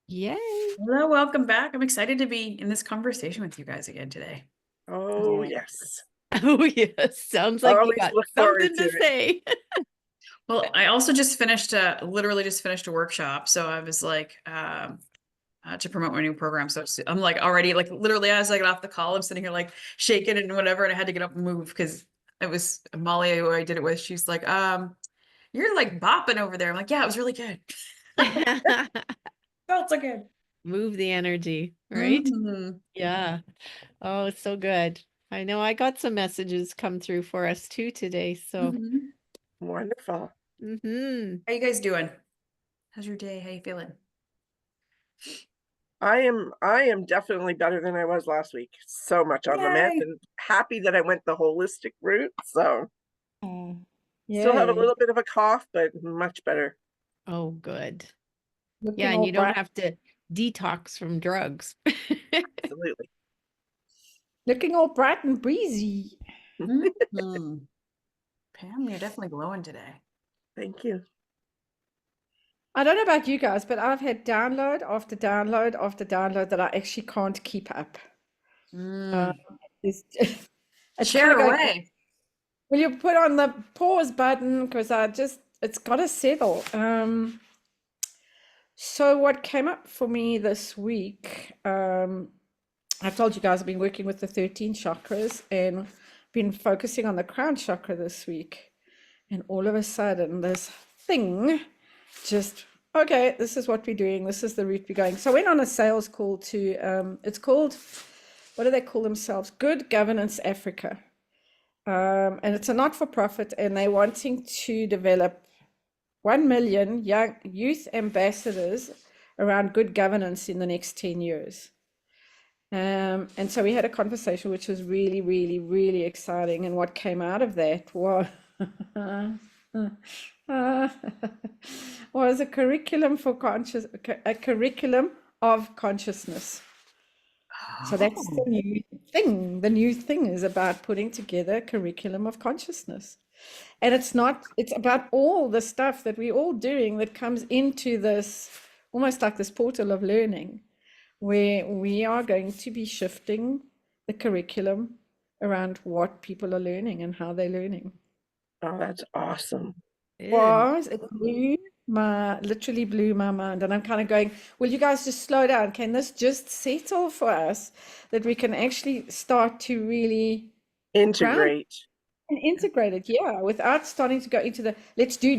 Yay. Hello, welcome back. I'm excited to be in this conversation with you guys again today. Oh, yes. Oh, yes. Sounds like you Always got look forward something to to it. say. Well, I also just finished literally just finished a workshop. So I was like to promote my new program. So I'm like already like literally as I got off the call, I'm sitting here like shaking and whatever, and I had to get up and move because it was Molly who I did it with. She's like, you're like bopping over there. I'm like, yeah, it was really good. Felt so good. Move the energy, right? Mhm. Yeah. Oh, it's so good. I know I got some messages come through for us too today. So, Mhm. Wonderful. hmm How you guys doing? How's your day? How you feeling? I am definitely better than I was last week. So much on the mend Yay. and happy that I went the holistic route. So Oh, still have a yay. little bit of a cough, but much better. Oh, good. Yeah, Looking and all you don't bright, have to detox from drugs. Absolutely. looking all bright and breezy. Mhm. Pam, you're definitely glowing today. Thank you. I don't know about you guys, but I've had download after download after download that I actually can't keep up. Um, Mm. it's, it's kind Share of going, away. will you put on the pause button? Because it's got to settle. So what came up for me this week, I've told you guys I've been working with the 13 chakras and been focusing on the crown chakra this week. And all of a sudden, this thing just, okay, this is what we're doing. This is the route we're going. So I went on a sales call to, it's called, what do they call themselves? Good Governance Africa. And it's a not for profit, and they're wanting to develop 1 million young youth ambassadors around good governance in the next 10 years. And so we had a conversation which was really, really, really exciting. And what came out of that was, was a curriculum for a curriculum of consciousness. So that's the Oh. new thing. The new thing is about putting together a curriculum of consciousness. And it's about all the stuff that we're all doing that comes into this, almost like this portal of learning, where we are going to be shifting the curriculum around what people are learning and how they're learning. Oh, that's awesome. Good. It literally blew my mind. And I'm kind of going, will you guys just slow down? Can this just settle for us that we can actually start to really ground Integrate. and integrate it? Yeah, without starting to go into the let's do.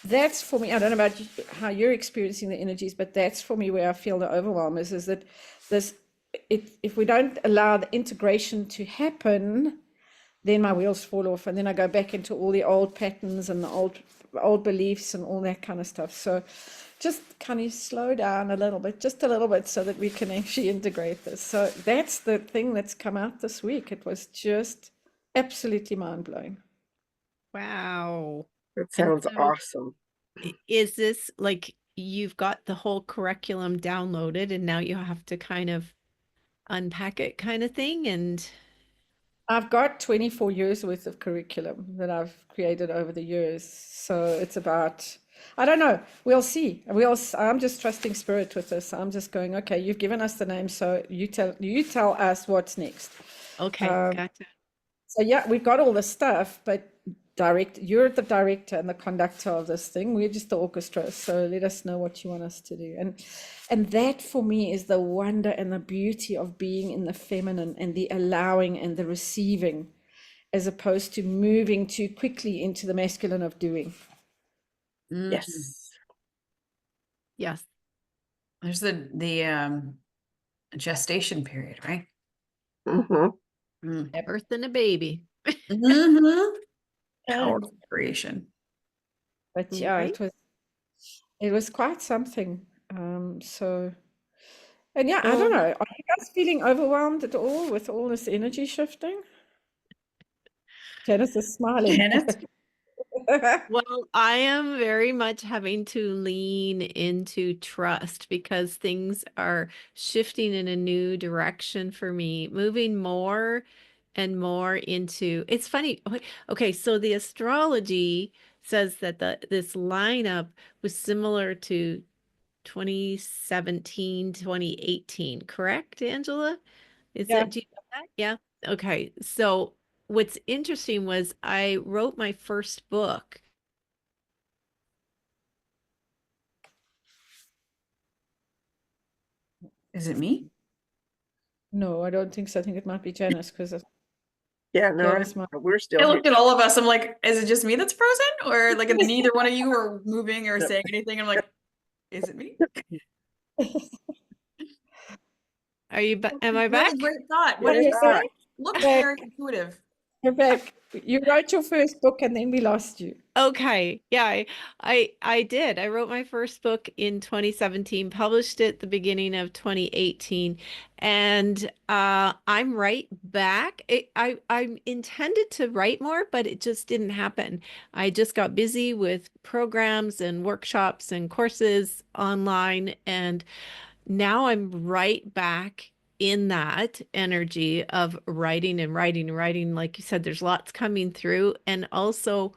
That's for me. I don't know about how you're experiencing the energies, but that's for me where I feel the overwhelm is that this, if we don't allow the integration to happen, then my wheels fall off, and then I go back into all the old patterns and the old beliefs and all that kind of stuff. So just kind of slow down a little bit, just a little bit, so that we can actually integrate this. So that's the thing that's come out this week. It was just absolutely mind blowing. Wow. That And sounds so awesome. is this like you've got the whole curriculum downloaded and now you have to kind of unpack it kind of thing? And I've got 24 years worth of curriculum that I've created over the years. So it's about, I don't know, we'll see. I'm just trusting spirit with this. I'm just going, okay, you've given us the name, so you tell us what's next. okay, Um, gotcha. so yeah, we've got all the stuff, but you're the director and the conductor of this thing. We're just the orchestra. So let us know what you want us to do. And that for me is the wonder and the beauty of being in the feminine and the allowing and the receiving, as opposed to moving too quickly into the masculine of doing. Mhm. Yes. Yes. There's the gestation period, right? Hmm. Mm. Yep. Birth and a baby. Mhm. Yeah. Powerful creation. But yeah, Right? it was quite something. So and yeah, I don't Well, know. Are you guys feeling overwhelmed at all with all this energy shifting? Janice is smiling. Kenneth? well, I am very much having to lean into trust because things are shifting in a new direction for me, moving more and more into. It's funny. Okay, so the astrology says that this lineup was similar to 2017, 2018, correct, Angela? Is Yeah. that, do you know that? Yeah. Okay. So what's interesting was I wrote my first book. Is it me? No, I don't think so. I think it might be Janice because Yeah, no, Janice might. we're still I here. looked at all of us. I'm like, is it just me that's frozen? Or like, and neither one of you were moving or No. saying anything. I'm like, is it me? Are you, am I Really back? great thought. What Yeah, did You're you you're say? back. back. Look Back. very intuitive. You're back. You wrote your first book and then we lost you. Okay. Yeah, I did. I wrote my first book in 2017, published it the beginning of 2018, and I'm right back. I intended to write more, but it just didn't happen. I just got busy with programs and workshops and courses online, and now I'm right back in that energy of writing and writing and writing. Like you said, there's lots coming through, and also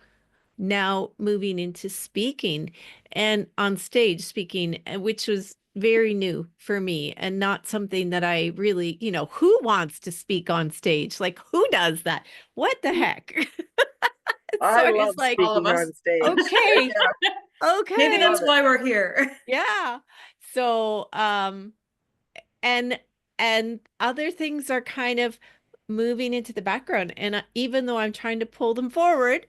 now moving into speaking and on stage speaking, which was very new for me and not something that I really, who wants to speak on stage? Like, who does that? What the heck? So I I love was like, All of speaking us. on stage. okay, Yeah, Maybe okay, that's love it. why we're here. yeah. So, and other things are kind of moving into the background, and even though I'm trying to pull them forward,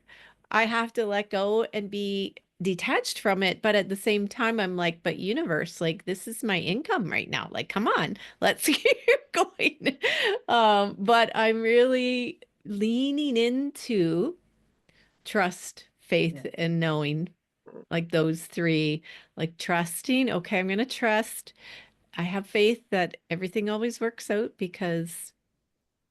I have to let go and be detached from it, but at the same time I'm like, but universe, like, this is my income right now, like, come on, let's keep going. But I'm really leaning into trust, faith, Yeah. and knowing, like those three, like trusting, okay, I'm going to trust. I have faith that everything always works out because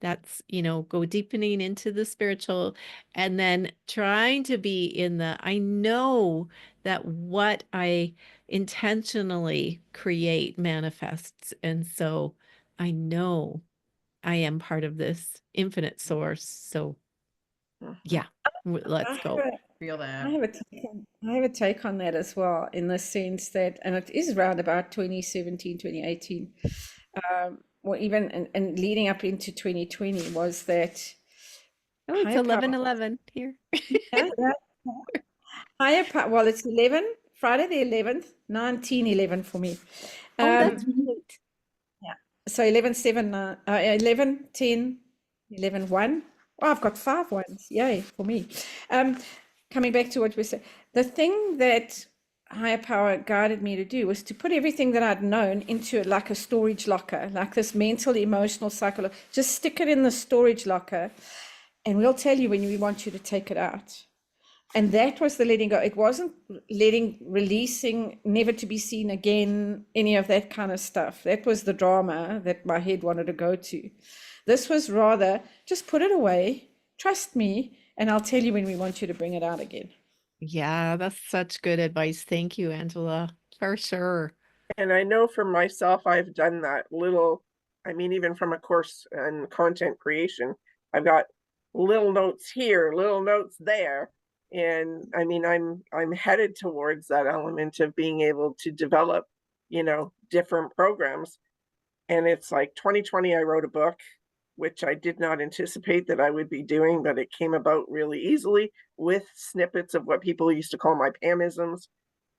that's, go deepening into the spiritual, and then trying to be in the, I know that what I intentionally create manifests. And so I know I am part of this infinite source. So Mhm. yeah, let's go. Feel I that. have a take on, I have a take on that as well, in the sense that, and it is around about 2017, 2018, or even and leading up into 2020, was that Oh, it's higher power. 11:11 here. Yeah, yeah. Higher power. Well, it's 11, Friday the 11th, 1911 for me. Oh, that's Um, right. yeah. So 11, 7, 11, 10, 11, 1. Oh, I've got 5 ones. Yay, for me. Coming back to what we said, the thing that higher power guided me to do was to put everything that I'd known into like a storage locker, like this mental, emotional, psychological. Just stick it in the storage locker, and we'll tell you when we want you to take it out. And that was the letting go. It wasn't releasing, never to be seen again, any of that kind of stuff. That was the drama that my head wanted to go to. This was rather just put it away, trust me, and I'll tell you when we want you to bring it out again. Yeah, that's such good advice. Thank you, Angela, for sure. And I know for myself, I've done that little, I mean, even from a course and content creation, I've got little notes here, little notes there. And I mean, I'm headed towards that element of being able to develop, different programs. And it's like 2020, I wrote a book, which I did not anticipate that I would be doing, but it came about really easily with snippets of what people used to call my Pamisms.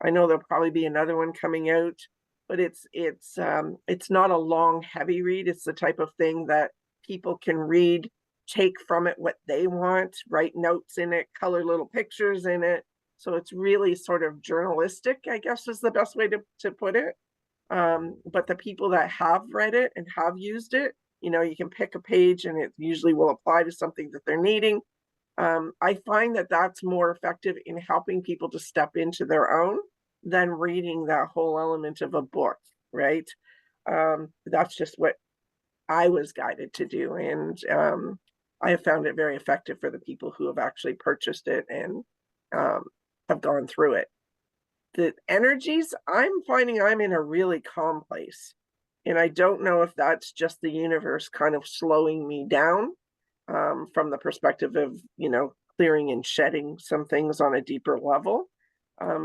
I know there'll probably be another one coming out, but it's not a long, heavy read. It's the type of thing that people can read, take from it what they want, write notes in it, color little pictures in it. So it's really sort of journalistic, I guess is the best way to put it. But the people that have read it and have used it, you can pick a page and it usually will apply to something that they're needing. I find that that's more effective in helping people to step into their own than reading that whole element of a book, right? That's just what I was guided to do. And I have found it very effective for the people who have actually purchased it and have gone through it. The energies, I'm finding I'm in a really calm place. And I don't know if that's just the universe kind of slowing me down from the perspective of, clearing and shedding some things on a deeper level.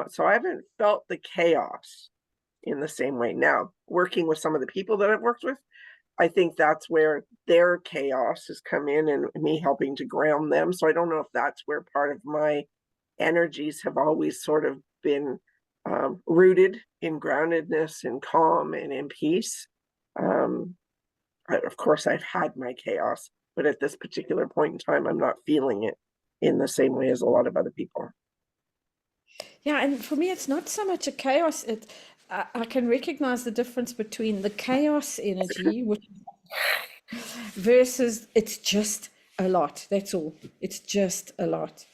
So I haven't felt the chaos in the same way. Now, working with some of the people that I've worked with, I think that's where their chaos has come in and me helping to ground them. So I don't know if that's where part of my energies have always sort of been rooted in groundedness and calm and in peace. Of course, I've had my chaos, but at this particular point in time, I'm not feeling it in the same way as a lot of other people. Yeah, and for me, it's not so much a chaos. I can recognize the difference between the chaos energy, which versus it's just a lot. That's all. It's just a lot.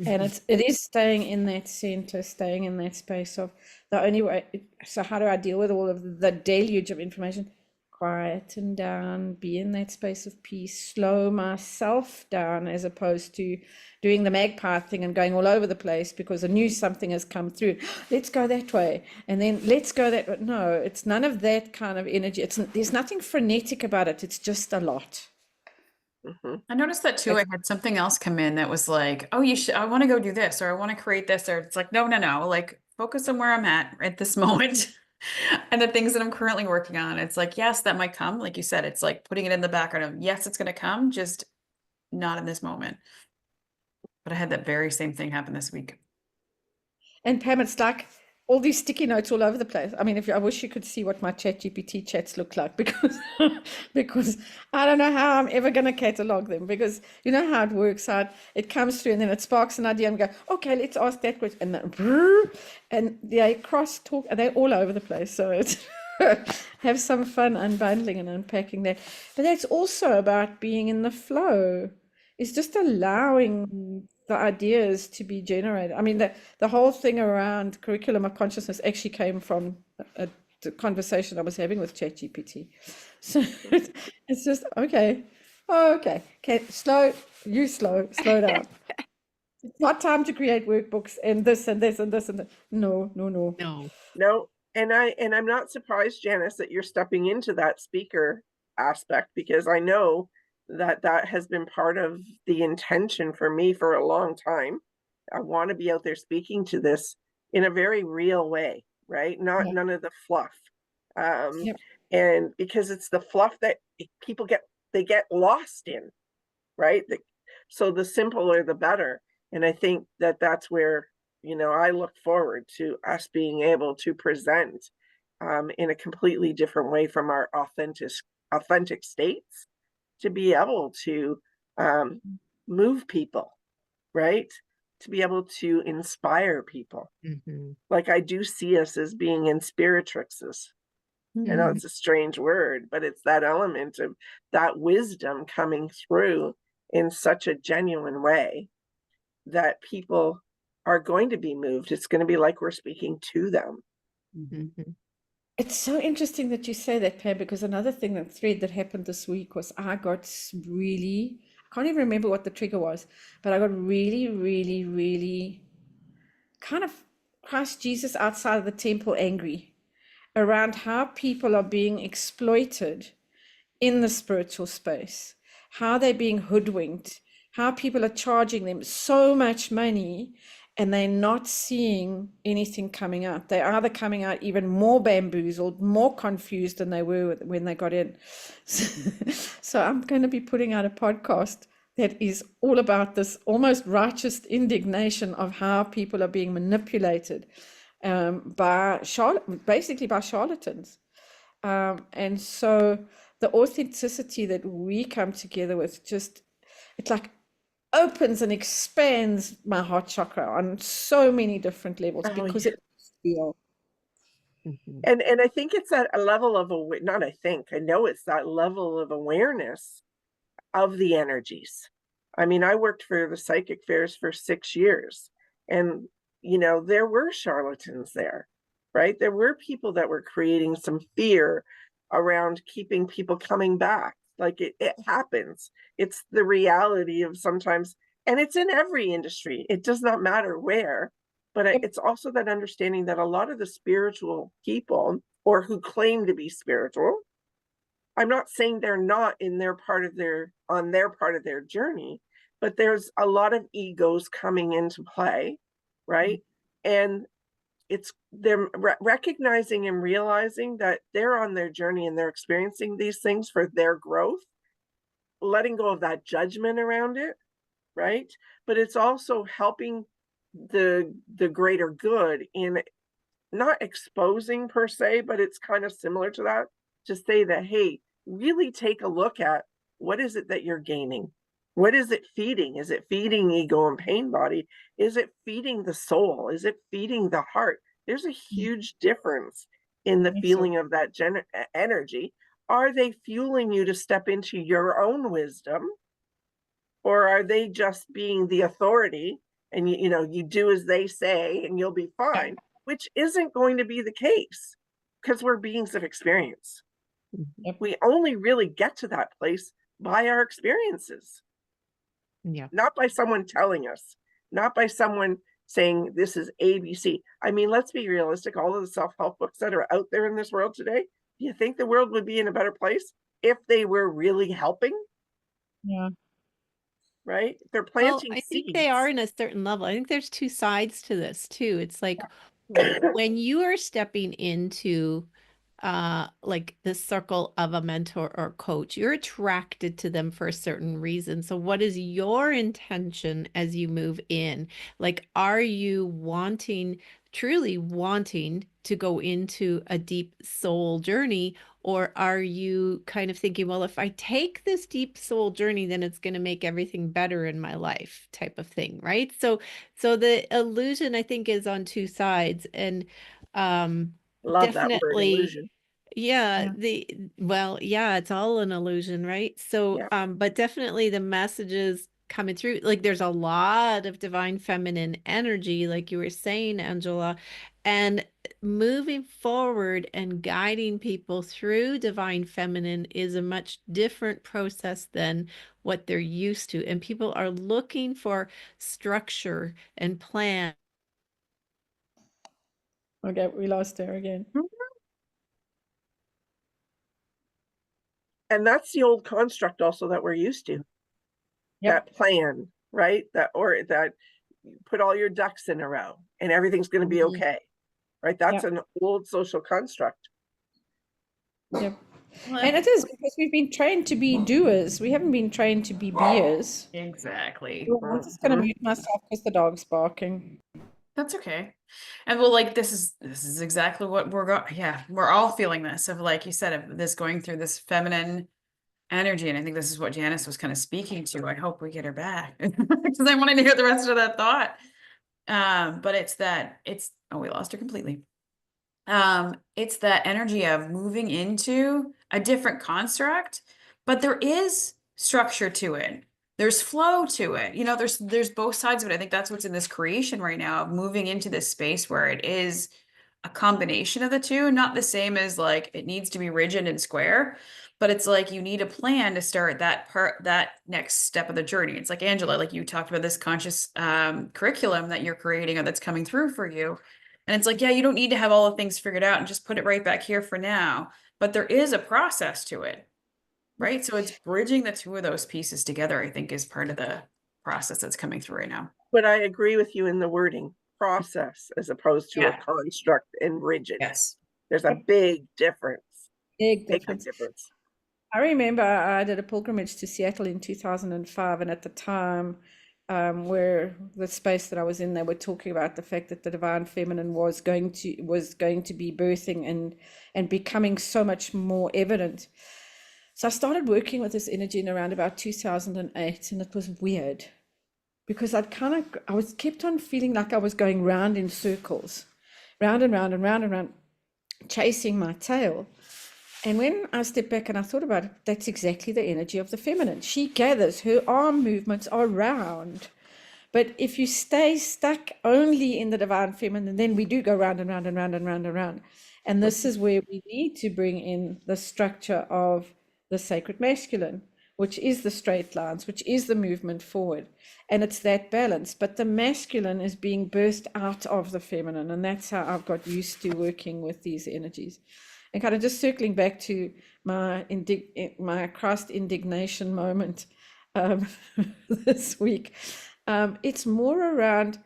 And it is staying in that center, staying in that space of the only way. So how do I deal with all of the deluge of information? Quieten down, be in that space of peace, slow myself down, as opposed to doing the magpie thing and going all over the place because I knew something has come through. Let's go that way, and then let's go that way. No, it's none of that kind of energy. There's nothing frenetic about it. It's just a lot. I noticed that too. I had something else come in that was like, oh, I want to go do this, or I want to create this, or it's like, no, like focus on where I'm at this moment. And the things that I'm currently working on, it's like, yes, that might come. Like you said, it's like putting it in the background of, yes, it's going to come, just not in this moment. But I had that very same thing happen this week. And Pam, it's like all these sticky notes all over the place. I mean, I wish you could see what my ChatGPT chats look like because I don't know how I'm ever going to catalog them, because you know how it works out. It comes through and then it sparks an idea and go, okay, let's ask that question. And then, and they cross talk and they're all over the place. So it's have some fun unbundling and unpacking that. But that's also about being in the flow. It's just allowing the ideas to be generated. I mean, the whole thing around curriculum of consciousness actually came from a conversation I was having with ChatGPT. So it's just, okay, slow down. It's not time to create workbooks and this and this and this and that. No. No, and I'm not surprised, Janice, that you're stepping into that speaker aspect, because I know that has been part of the intention for me for a long time. I want to be out there speaking to this in a very real way, right? Not none of the fluff. And because it's the fluff that people get lost in, right? So the simpler the better. And I think that's where, I look forward to us being able to present in a completely different way from our authentic states, to be able to move people, right? To be able to inspire people. Like, I do see us as being inspiratrixes. I know it's a strange word, but it's that element of that wisdom coming through in such a genuine way that people are going to be moved. It's going to be like we're speaking to them. It's so interesting that you say that, Pam, because another thread that happened this week was I can't even remember what the trigger was, but I got really, really, really kind of Christ Jesus outside of the temple angry around how people are being exploited in the spiritual space, how they're being hoodwinked, how people are charging them so much money and they're not seeing anything coming out. They're either coming out even more bamboozled, more confused than they were when they got in. So I'm going to be putting out a podcast that is all about this almost righteous indignation of how people are being manipulated basically by charlatans. And so the authenticity that we come together with, it's like opens and expands my heart chakra on so many different levels because it's real. And I think it's that a level of I know it's that level of awareness of the energies. I mean, I worked for the psychic fairs for 6 years, and there were charlatans there, right? There were people that were creating some fear around keeping people coming back. Like it happens. It's the reality of sometimes, and it's in every industry. It does not matter where, but it's also that understanding that a lot of the spiritual people, or who claim to be spiritual, I'm not saying they're not on their part of their journey, but there's a lot of egos coming into play, right? And it's them recognizing and realizing that they're on their journey and they're experiencing these things for their growth, letting go of that judgment around it, right? But it's also helping the greater good in not exposing per se, but it's kind of similar to that, to say that, hey, really take a look at what is it that you're gaining? What is it feeding? Is it feeding ego and pain body? Is it feeding the soul? Is it feeding the heart? There's a huge difference in the Yes, feeling of that energy. Are they fueling you to step into your own wisdom? Or are they just being the authority and you do as they say and you'll be fine, which isn't going to be the case because we're beings of experience. Yep. We only really get to that place by our experiences, Yeah. not by someone telling us, not by someone saying this is ABC. I mean, let's be realistic. All of the self-help books that are out there in this world today, do you think the world would be in a better place if they were really helping? Yeah. Right? They're Well, planting I think they are seeds. in a certain level. I think there's two sides to this too. It's like when you are stepping into like the circle of a mentor or coach, you're attracted to them for a certain reason. So what is your intention as you move in? Like, are you wanting, truly wanting to go into a deep soul journey? Or are you kind of thinking, well, if I take this deep soul journey, then it's going to make everything better in my life, type of thing, right? So the illusion, I think, is on two sides. And Love that word, definitely, illusion. yeah, Yeah. well, yeah, it's all an illusion, right? So, Yeah. but definitely the messages coming through, like there's a lot of divine feminine energy, like you were saying, Angela, and moving forward and guiding people through divine feminine is a much different process than what they're used to. And people are looking for structure and plan. Okay, we lost her again. And that's the old construct also that we're used to. Yep. That plan, right? That put all your ducks in a row and everything's going to be Mhm. okay. Right? That's Yep. an old social construct. Yep. Well, And it is because we've been trained to be doers. We haven't been trained to be beers. exactly. Oh, I'm just going to mute myself because the dog's barking. That's okay. And well, like this is exactly what we're all feeling this of, like you said, of this going through this feminine energy. And I think this is what Janice was kind of speaking to. I hope we get her back because I wanted to hear the rest of that thought. But we lost her completely. It's that energy of moving into a different construct, but there is structure to it. There's flow to it. There's both sides of it. I think that's what's in this creation right now, of moving into this space where it is a combination of the two, not the same as like it needs to be rigid and square, but it's like you need a plan to start that next step of the journey. It's like, Angela, like you talked about this conscious curriculum that you're creating or that's coming through for you. And it's like, yeah, you don't need to have all the things figured out and just put it right back here for now. But there is a process to it, right? So it's bridging the two of those pieces together, I think, is part of the process that's coming through right now. But I agree with you in the wording, process as opposed to a Yeah. construct and rigid. Yes. There's a big difference. Big Big difference. difference. I remember I did a pilgrimage to Seattle in 2005, and at the time, where the space that I was in, they were talking about the fact that the divine feminine was going to be birthing and becoming so much more evident. So I started working with this energy in around about 2008, and it was weird because I was kept on feeling like I was going round in circles, round and round and round and round, chasing my tail. And when I stepped back and I thought about it, that's exactly the energy of the feminine. She gathers, her arm movements are round. But if you stay stuck only in the divine feminine, then we do go round and round and round and round and round. And this is where we need to bring in the structure of the sacred masculine, which is the straight lines, which is the movement forward. And it's that balance. But the masculine is being burst out of the feminine. And that's how I've got used to working with these energies. And kind of just circling back to my Christ indignation moment, um, this week. It's more around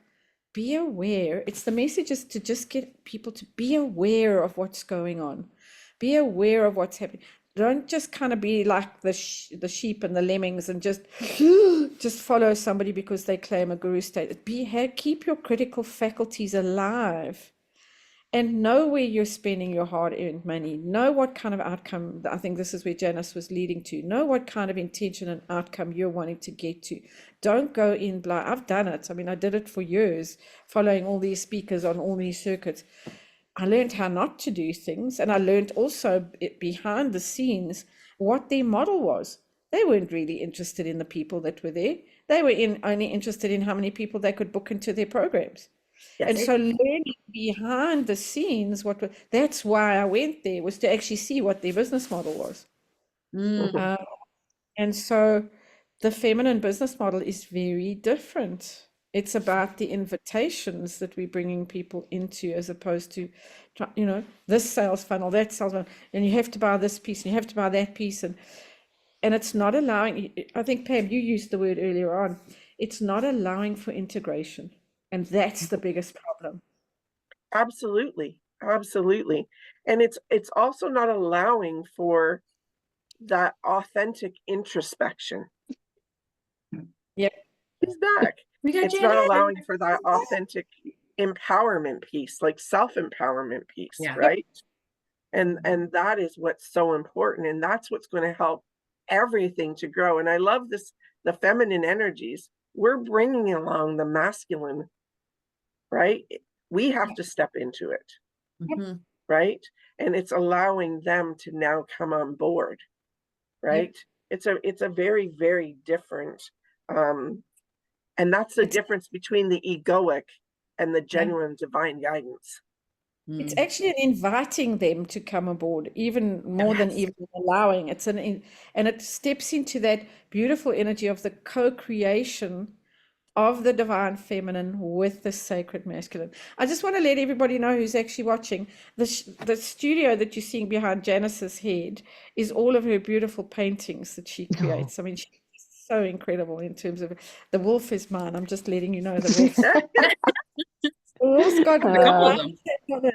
be aware. It's the message is to just get people to be aware of what's going on, be aware of what's happening. Don't just kind of be like the sheep and the lemmings and just just follow somebody because they claim a guru state. Keep your critical faculties alive and know where you're spending your hard-earned money. Know what kind of outcome. I think this is where Janice was leading to. Know what kind of intention and outcome you're wanting to get to. Don't go in blind. I've done it. I mean, I did it for years, following all these speakers on all these circuits. I learned how not to do things, and I learned also behind the scenes what their model was. They weren't really interested in the people that were there. They were only interested in how many people they could book into their programs. And Yes. so learning behind the scenes, that's why I went there, was to actually see what their business model was. Mm. And so the feminine business model is very different. It's about the invitations that we're bringing people into, as opposed to, this sales funnel, that sales funnel, and you have to buy this piece and you have to buy that piece. And it's not allowing, I think, Pam, you used the word earlier on, it's not allowing for integration. And that's the biggest problem. Absolutely. Absolutely. And it's also not allowing for that authentic introspection. Yep. He's back. We got It's not Janet. allowing for that authentic empowerment piece, like self-empowerment piece, Yeah. right? And that is what's so important, and that's what's going to help everything to grow. And I love this, the feminine energies. We're bringing along the masculine, right? We have to step into it, Mhm. right? And it's allowing them to now come on board, right? It's a very, very different, and that's the difference between the egoic and the genuine divine guidance. It's Mm. actually inviting them to come aboard, even more than Yes. even allowing. And it steps into that beautiful energy of the co-creation of the divine feminine with the sacred masculine. I just want to let everybody know who's actually watching. The studio that you're seeing behind Janice's head is all of her beautiful paintings that she creates. I mean, she's so incredible in terms of the wolf is mine. I'm just letting you know the wolf's wolf's got A couple of Uh, them. on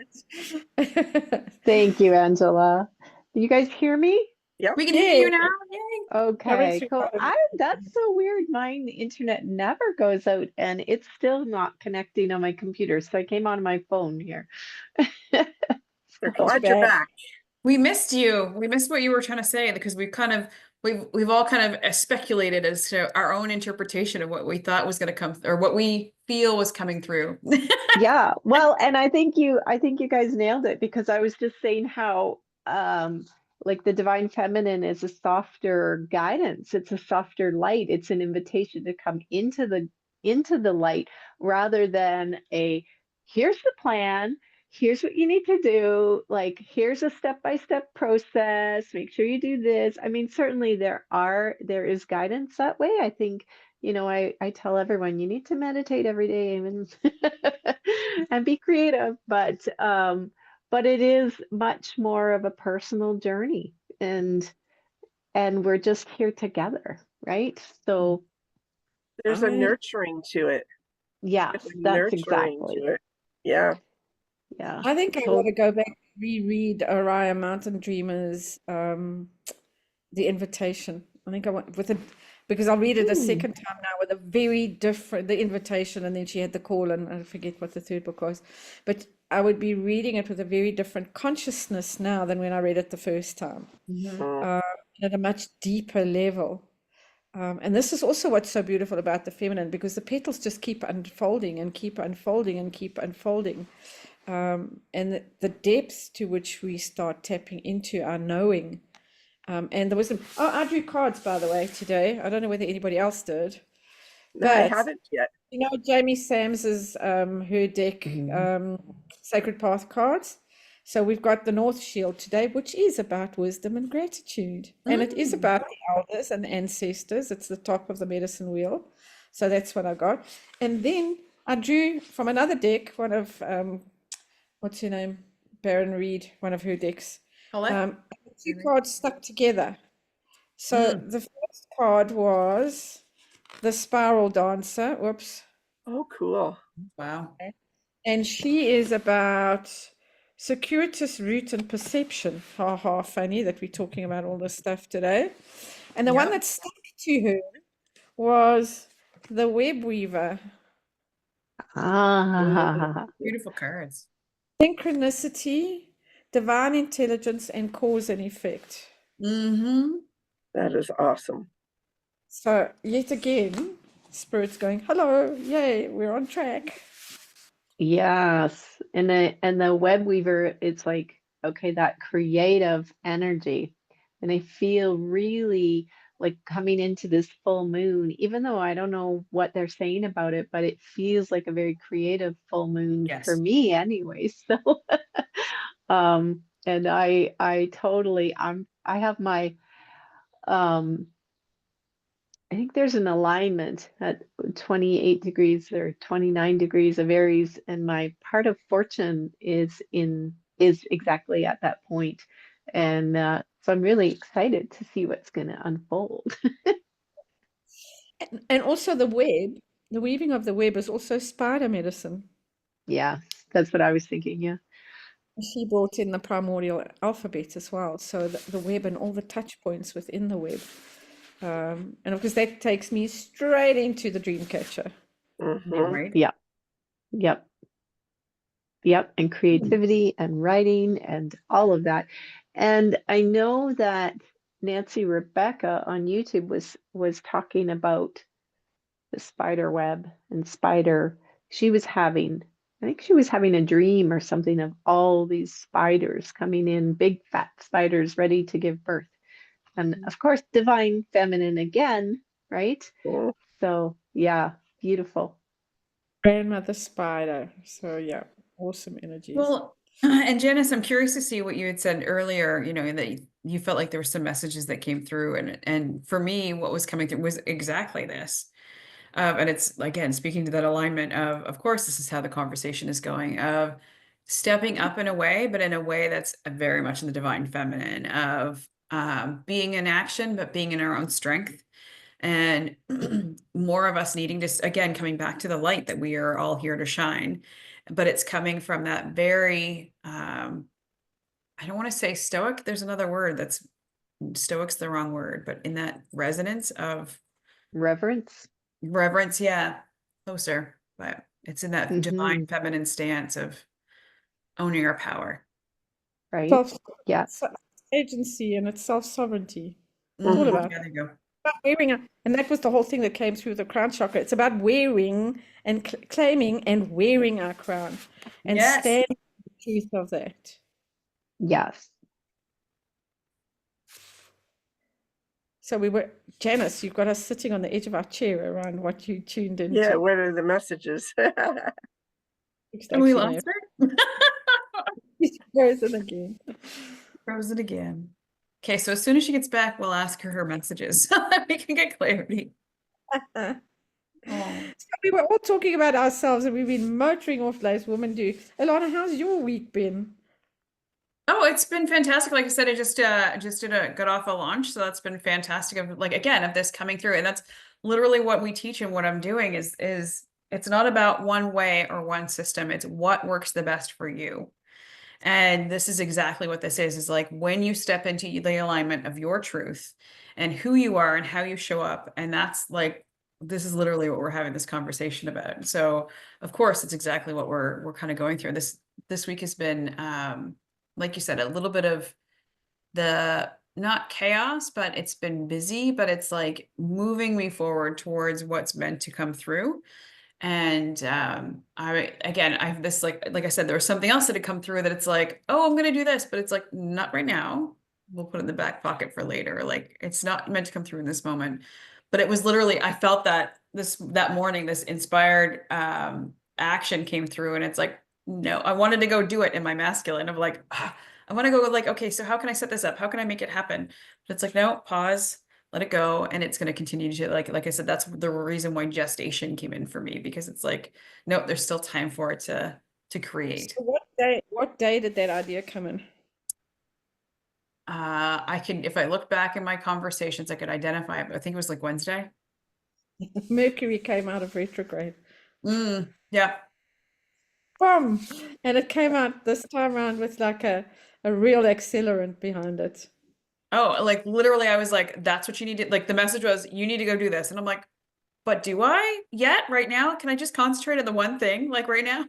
it. Thank you, Angela. You guys hear me? We can hear you Yeah, now. Yay. coming Okay, through cool. loud. That's so weird. Mine, the internet never goes out and it's still not connecting on my computer. So I came on my phone here. They're Too glad you're bad. back. We missed you. We missed what you were trying to say because we've all kind of speculated as to our own interpretation of what we thought was going to come or what we feel was coming through. Yeah, well, and I think you guys nailed it because I was just saying how like the divine feminine is a softer guidance. It's a softer light. It's an invitation to come into the light rather than a here's the plan, here's what you need to do, like here's a step-by-step process, make sure you do this. I mean, certainly there is guidance that way. I think I tell everyone you need to meditate every day and and be creative, but it is much more of a personal journey, and we're just here together, right? So There's a I nurturing to it. yes, There's a that's nurturing exactly. to it. Yeah. Yeah. I think I So want to go back and reread Orion Mountain Dreamers, The Invitation. I think I want with it because I'll read it a second time now with a very different The Invitation, and then she had the call, and I forget what the third book was. But I would be reading it with a very different consciousness now than when I read it the first time, Mm. at a much deeper level. And this is also what's so beautiful about the feminine, because the petals just keep unfolding and keep unfolding and keep unfolding. And the depths to which we start tapping into our knowing, and the wisdom. Oh, I drew cards, by the way, today. I don't know whether anybody else did, No, I but haven't yet. Jamie Sams's her deck, Sacred Path cards. So we've got the North Shield today, which is about wisdom and gratitude. And it is about the elders and the ancestors. It's the top of the medicine wheel. So that's what I got. And then I drew from another deck, one of, what's her name? Baron Reed, one of her decks. Colette? Two cards stuck together. So the first card was the Spiral Dancer. Whoops. Oh, cool. Wow. And she is about circuitous route and perception. Ha ha, funny that we're talking about all this stuff today. And the one Yep. that stuck to her was the Web Weaver. Ah, Beautiful cards. Synchronicity, divine intelligence, and cause and effect. Mm-hmm. That is awesome. So yet again, Spirit's going, hello, yay, we're on track. yes. And the web weaver, it's like, okay, that creative energy. And I feel really like coming into this full moon, even though I don't know what they're saying about it, but it feels like a very creative full moon for Yes. me anyway. So and I totally I have my I think there's an alignment at 28 degrees or 29 degrees of Aries, and my part of fortune is exactly at that point. And so I'm really excited to see what's going to unfold. And also the web, the weaving of the web is also spider medicine. Yeah, that's what I was thinking. Yeah. She brought in the primordial alphabet as well. So the web and all the touch points within the web. And of course, that takes me straight into the dream catcher. Yeah, Hmm. right. Yeah. Yep. Yep. And creativity and writing and all of that. And I know that Nancy Rebecca on YouTube was talking about the spider web and spider. I think she was having a dream or something of all these spiders coming in, big fat spiders ready to give birth. And of course, divine feminine again, right? Cool. So yeah, beautiful. Grandmother spider. So yeah, awesome energies. Well, and Janice, I'm curious to see what you had said earlier, that you felt like there were some messages that came through. And for me, what was coming through was exactly this. And it's, again, speaking to that alignment of course, this is how the conversation is going, of stepping up in a way, but in a way that's very much in the divine feminine, of being in action, but being in our own strength. And more of us needing to, again, coming back to the light that we are all here to shine. But it's coming from that very, I don't want to say stoic. There's another word that's stoic's the wrong word, but in that resonance of Reverence. reverence, yeah, closer, but it's in that divine feminine stance of owning our power. Right? Self Yeah. agency and it's self-sovereignty. Mhm. All about Yeah, there you go. wearing and that was the whole thing that came through the crown chakra. It's about wearing and claiming and wearing our crown and Yes. standing for the truth of that. Yes. So Janice, you've got us sitting on the edge of our chair around what you tuned into. Yeah, what are the messages? And we lost her. She's frozen again. Frozen again. Okay, so as soon as she gets back, we'll ask her messages so that we can get clarity. So Oh. we were all talking about ourselves and we've been motoring off like women do. Alana, how's your week been? Oh, it's been fantastic. Like I said, I just got off a launch, so that's been fantastic. Of like again of this coming through, and that's literally what we teach and what I'm doing is it's not about one way or one system. It's what works the best for you. And this is exactly what this is like when you step into the alignment of your truth and who you are and how you show up. And that's like, this is literally what we're having this conversation about. So of course, it's exactly what we're kind of going through. This week has been, like you said, a little bit of the not chaos, but it's been busy, but it's like moving me forward towards what's meant to come through. And I have this like I said, there was something else that had come through that it's like, oh, I'm gonna do this, but it's like not right now. We'll put it in the back pocket for later. Like it's not meant to come through in this moment. But it was literally, I felt that morning, this inspired action came through, and it's like, no, I wanted to go do it in my masculine of like, I want to go like, okay, so how can I set this up? How can I make it happen? But it's like, no, pause, let it go, and it's going to continue to like I said, that's the reason why gestation came in for me, because it's like, no, there's still time for it to create. So what day did that idea come in? I can, if I look back in my conversations, I could identify it, but I think it was like Wednesday. Mercury came out of retrograde. Yeah. Boom! And it came out this time around with like a real accelerant behind it. Oh, like literally, I was like, that's what you need to, like, the message was, you need to go do this. And I'm like, but do I yet right now? Can I just concentrate on the one thing, like right now?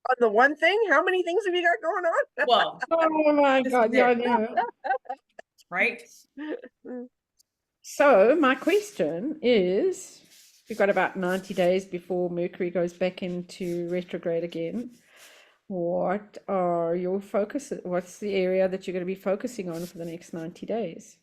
On the one thing, how many things have you got going on? Well, Oh my this is God, yeah, I it, know. right? So my question is, we've got about 90 days before Mercury goes back into retrograde again. What are your focus? What's the area that you're going to be focusing on for the next 90 days?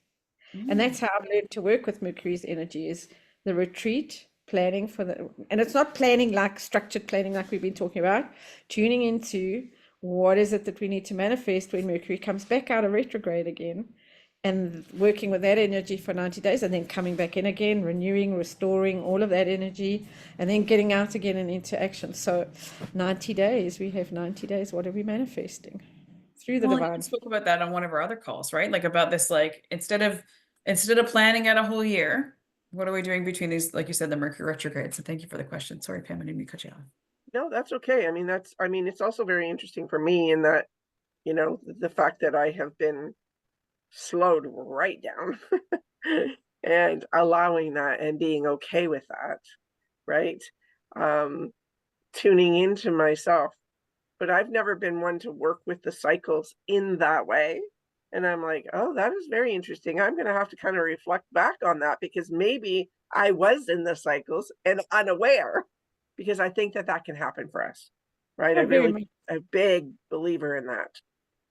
And that's how I've learned to work with Mercury's energy is the retreat, planning for the, and it's not planning like structured planning like we've been talking about, tuning into what is it that we need to manifest when Mercury comes back out of retrograde again, and working with that energy for 90 days and then coming back in again, renewing, restoring all of that energy, and then getting out again and into action. So 90 days, we have 90 days. What are we manifesting through the Well, and divine? we spoke about that on one of our other calls, right? Like about this, like instead of planning out a whole year, what are we doing between these, like you said, the Mercury retrograde? So thank you for the question. Sorry, Pam, I didn't mean to cut you off. No, that's okay. I mean, it's also very interesting for me in that, the fact that I have been slowed right down and allowing that and being okay with that, right? Tuning into myself. But I've never been one to work with the cycles in that way. And I'm like, oh, that is very interesting. I'm going to have to kind of reflect back on that because maybe I was in the cycles and unaware, because I think that can happen for us, right? Yeah, I very really, much. a big believer in that.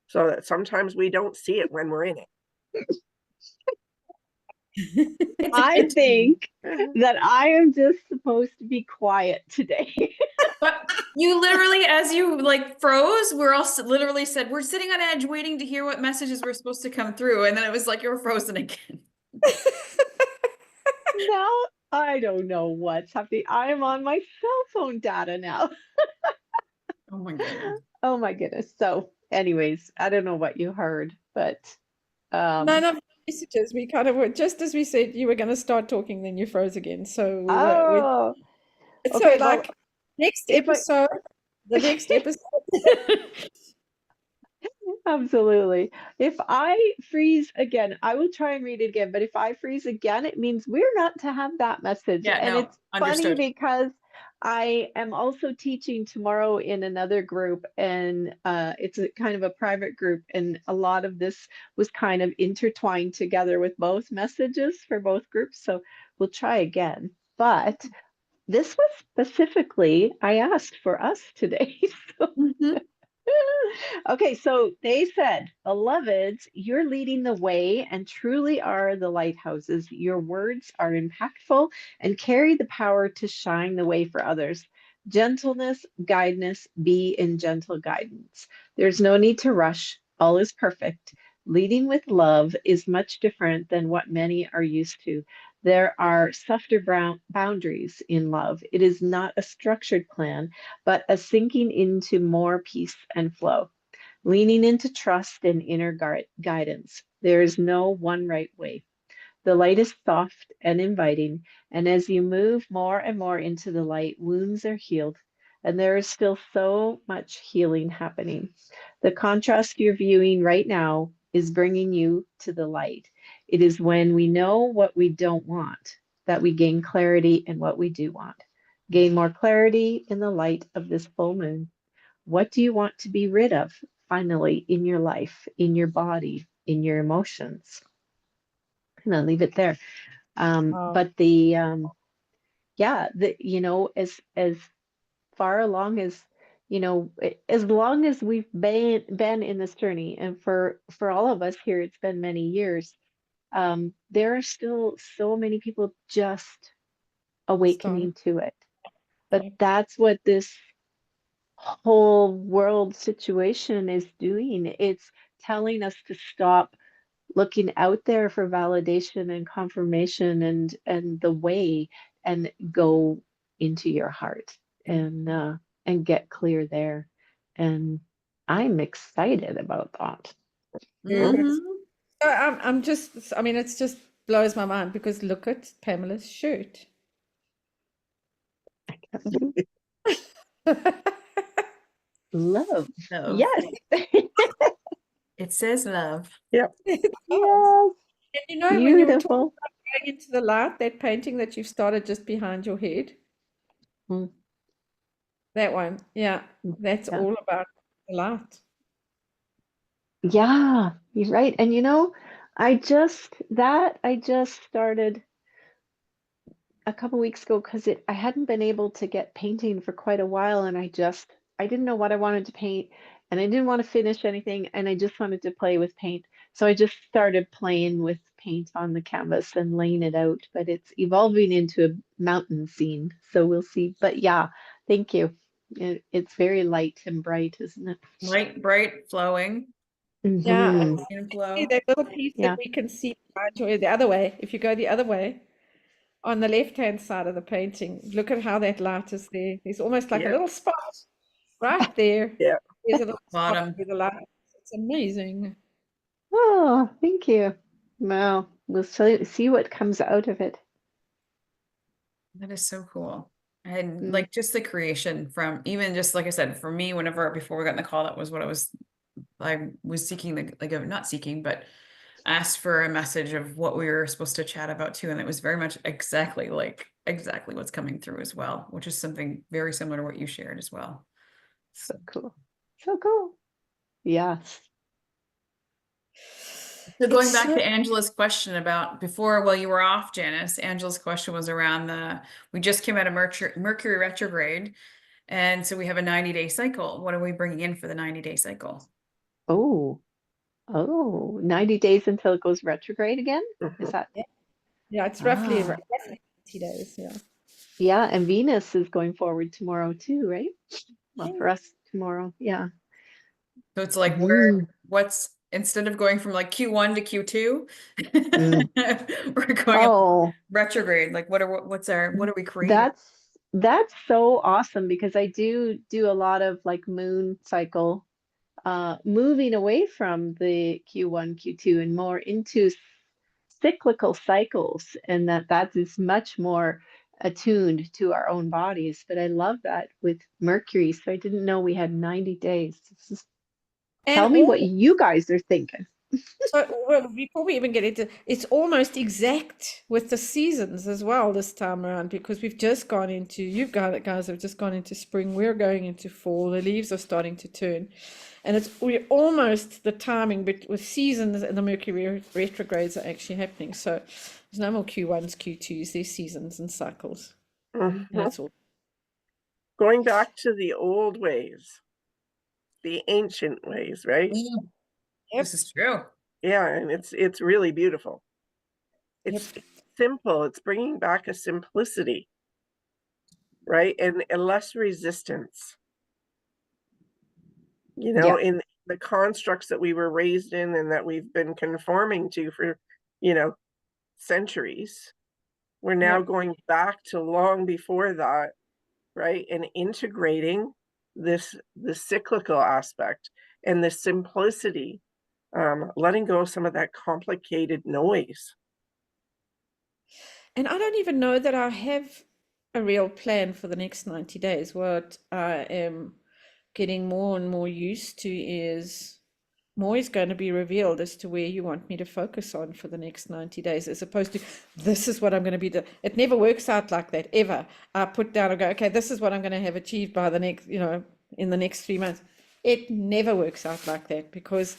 So that sometimes we don't see it when we're in I think it. that I am just supposed to be quiet today. But you literally, as you like froze, we're all literally said, we're sitting on edge waiting to hear what messages were supposed to come through. And then it was like you were frozen again. Now I don't know what's happening. I am on my cell phone data now. Oh my goodness. Oh my goodness. So, anyways, I don't know what you heard, but None of the messages. We kind of were just as we said you were going to start talking, then you froze again. So we oh, so okay. Well, like next if I episode, the next episode. absolutely. If I freeze again, I will try and read it again. But if I freeze again, it means we're not to have that message. Yeah, And no, it's funny understood. because I am also teaching tomorrow in another group, and it's a kind of a private group. And a lot of this was kind of intertwined together with both messages for both groups. So we'll try again. But this was specifically, I asked for us today. So Mhm. okay, so they said, beloveds, you're leading the way and truly are the lighthouses. Your words are impactful and carry the power to shine the way for others. Gentleness, guidance, be in gentle guidance. There's no need to rush. All is perfect. Leading with love is much different than what many are used to. There are softer boundaries in love. It is not a structured plan, but a sinking into more peace and flow, leaning into trust and inner guidance. There is no one right way. The light is soft and inviting, and as you move more and more into the light, wounds are healed, and there is still so much healing happening. The contrast you're viewing right now is bringing you to the light. It is when we know what we don't want that we gain clarity in what we do want. Gain more clarity in the light of this full moon. What do you want to be rid of finally in your life, in your body, in your emotions? And I'll leave it there. But yeah, as far along as as long as we've been in this journey, and for all of us here, it's been many years. There are still so many people just Started. awakening to it. But Yeah. that's what this whole world situation is doing. It's telling us to stop looking out there for validation and confirmation and the way, and go into your heart and get clear there. And I'm excited about that. Mhm. So I'm just, I mean, it's just blows my mind because look at Pamela's shirt. Love. Love. Yes. It says love. Yep. It does. Yes. And you know, when you were talking Beautiful. about going into the light, that painting that you've started just behind your head, Mm, that one, yeah, that's yeah. all about the light. Yeah, you're right. And I just started a couple weeks ago because I hadn't been able to get painting for quite a while, and I didn't know what I wanted to paint, and I didn't want to finish anything, and I just wanted to play with paint. So I just started playing with paint on the canvas and laying it out, but it's evolving into a mountain scene. So we'll see. But yeah, thank you. It's very light and bright, isn't it? Light, bright, flowing. Yeah, Hmm. And see flow. that little piece that Yeah. we can see behind your head the other way. If you go the other way, on the left-hand side of the painting, look at how that light is there. There's almost like a Yeah. little spot right there. Yeah. There's a little spot Bottom. with the light. It's amazing. Oh, thank you. Wow. We'll see what comes out of it. That is so cool. And Mm. like just the creation from even just like I said, for me, whenever before we got in the call, that was what I was seeking not seeking, but asked for a message of what we were supposed to chat about too. And it was very much exactly what's coming through as well, which is something very similar to what you shared as well. So cool. So cool. Yes. So going It's back so to Angela's question about before, while you were off, Janice, Angela's question was around we just came out of Mercury retrograde. And so we have a 90-day cycle. What are we bringing in for the 90-day cycle? Oh, 90 days until it goes retrograde again? Is Mhm. that? yeah, it's roughly Ah, 90 days. Yeah. yeah. And Venus is going forward tomorrow too, right? Well, for us tomorrow. Yeah. So it's like Mm, what's instead of going from like Q1 to Q2, mm. we're going up Oh, retrograde. Like what are we creating? that's that's so awesome because I do a lot of like moon cycle moving away from the Q1, Q2 and more into cyclical cycles, and that is much more attuned to our own bodies. But I love that with Mercury. So I didn't know we had 90 days. And Tell me what all you guys are thinking. so well, before we even get into it's almost exact with the seasons as well this time around because we've just gone into guys have just gone into spring, we're going into fall, the leaves are starting to turn. And we're almost the timing but with seasons and the Mercury retrogrades are actually happening. So there's no more Q1s, Q2s, there's seasons and cycles. And Mhm. it's all Going back to the old ways, the ancient ways, right? Yep. This is true. Yeah, and it's really beautiful. Yep. It's simple. It's bringing back a simplicity, right? And less resistance. Yeah. In the constructs that we were raised in and that we've been conforming to for, you know, centuries. We're now Yep. going back to long before that, right? And integrating the cyclical aspect and the simplicity, letting go of some of that complicated noise. And I don't even know that I have a real plan for the next 90 days. What I am getting more and more used to is more is going to be revealed as to where you want me to focus on for the next 90 days, as opposed to this is what I'm going to be doing. It never works out like that, ever. I put down and go, okay, this is what I'm going to have achieved by the next, in the next 3 months. It never works out like that because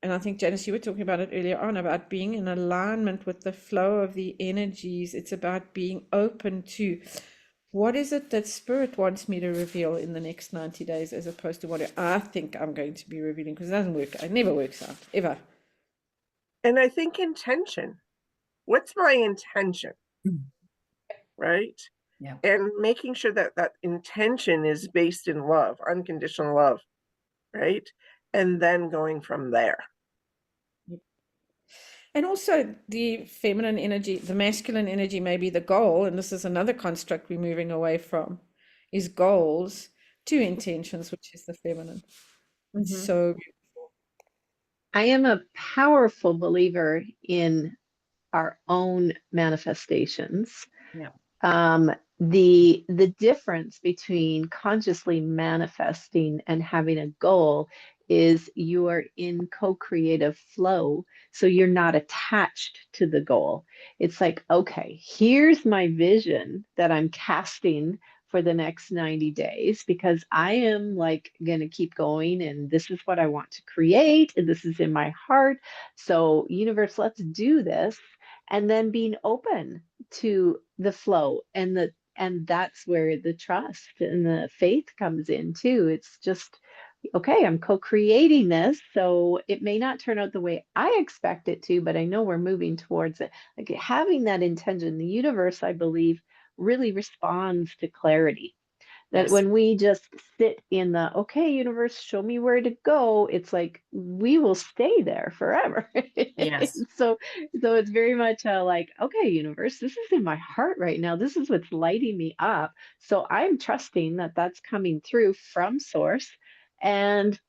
and I think Janice, you were talking about it earlier on about being in alignment with the flow of the energies. It's about being open to what is it that spirit wants me to reveal in the next 90 days as opposed to what I think I'm going to be revealing, because it doesn't work. It never works out, ever. And I think intention. What's my intention? Right? Yeah. And making sure that that intention is based in love, unconditional love, right? And then going from there. And also the feminine energy, the masculine energy may be the goal, and this is another construct we're moving away from, is goals to intentions, which is the feminine. It's Mhm. so beautiful. I am a powerful believer in our own manifestations. Yeah. The difference between consciously manifesting and having a goal is you are in co-creative flow, so you're not attached to the goal. It's like, okay, here's my vision that I'm casting for the next 90 days because I am like going to keep going and this is what I want to create and this is in my heart. So universe, let's do this. And then being open to the flow and that's where the trust and the faith comes in too. It's just, okay, I'm co-creating this, so it may not turn out the way I expect it to, but I know we're moving towards it. Like having that intention, the universe, I believe, really responds to clarity. That Yes. when we just sit in the, okay, universe, show me where to go, it's like we will stay there forever. Yes. So it's very much like, okay, universe, this is in my heart right now. This is what's lighting me up. So I'm trusting that that's coming through from source, and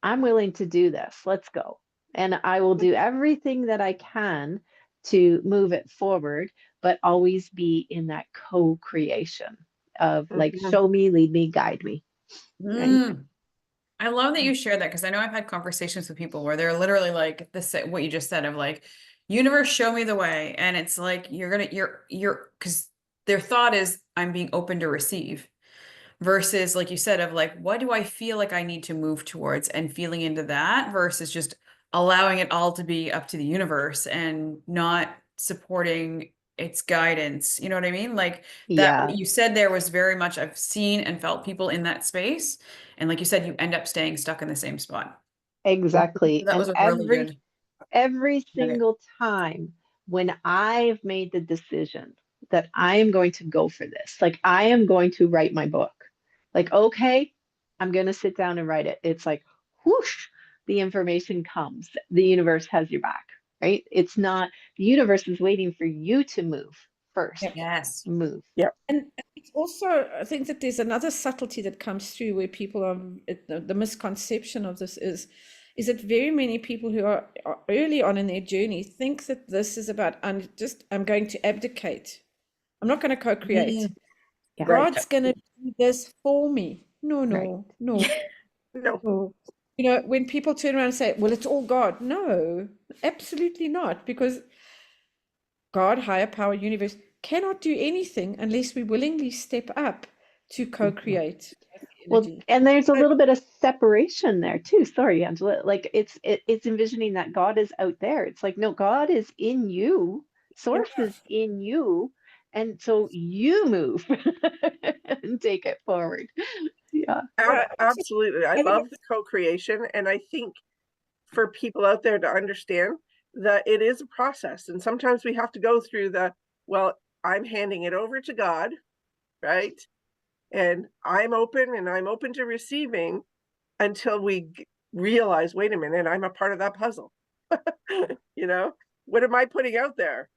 I'm willing to do this. Let's go. And I will do everything that I can to move it forward, but always be in that co-creation of like, Mhm. show me, lead me, guide me. Right. Mm. I love that you shared that because I know I've had conversations with people where they're literally like this, what you just said of like, universe, show me the way. And it's like, because their thought is, I'm being open to receive versus, like you said, of like, what do I feel like I need to move towards and feeling into that versus just allowing it all to be up to the universe and not supporting its guidance. You know what I mean? Like that, Yeah, what you said there was very much, I've seen and felt people in that space. And like you said, you end up staying stuck in the same spot. exactly. That And was a really good every nugget. single time when I've made the decision that I am going to go for this, like I am going to write my book, like, okay, I'm going to sit down and write it. It's like, whoosh, the information comes. The universe has your back, right? It's not, the universe is waiting for you to move first. Yeah. Yes. Move. And it's also, I think that there's another subtlety that comes through where people are, the misconception of this is that very many people who are early on in their journey think that this is about, I'm going to abdicate. I'm not going to co-create. Yeah. Right. God's going to do this for me. No, Right. no, no, No. no. You know, when people turn around and say, well, it's all God. No, absolutely not. Because God, higher power, universe cannot do anything unless we willingly step up to co-create with the Well, energy. and there's a But little bit of separation there too. Sorry, Angela. Like it's envisioning that God is out there. It's like, no, God is in you. yeah, Source is in you. And so you move and take it forward. Yeah. Yeah, absolutely. I I think love the co-creation, and I think for people out there to understand that it is a process, and sometimes we have to go through the, well, I'm handing it over to God, right? And I'm open to receiving until we realize, wait a minute, I'm a part of that puzzle. You know, what am I putting out there?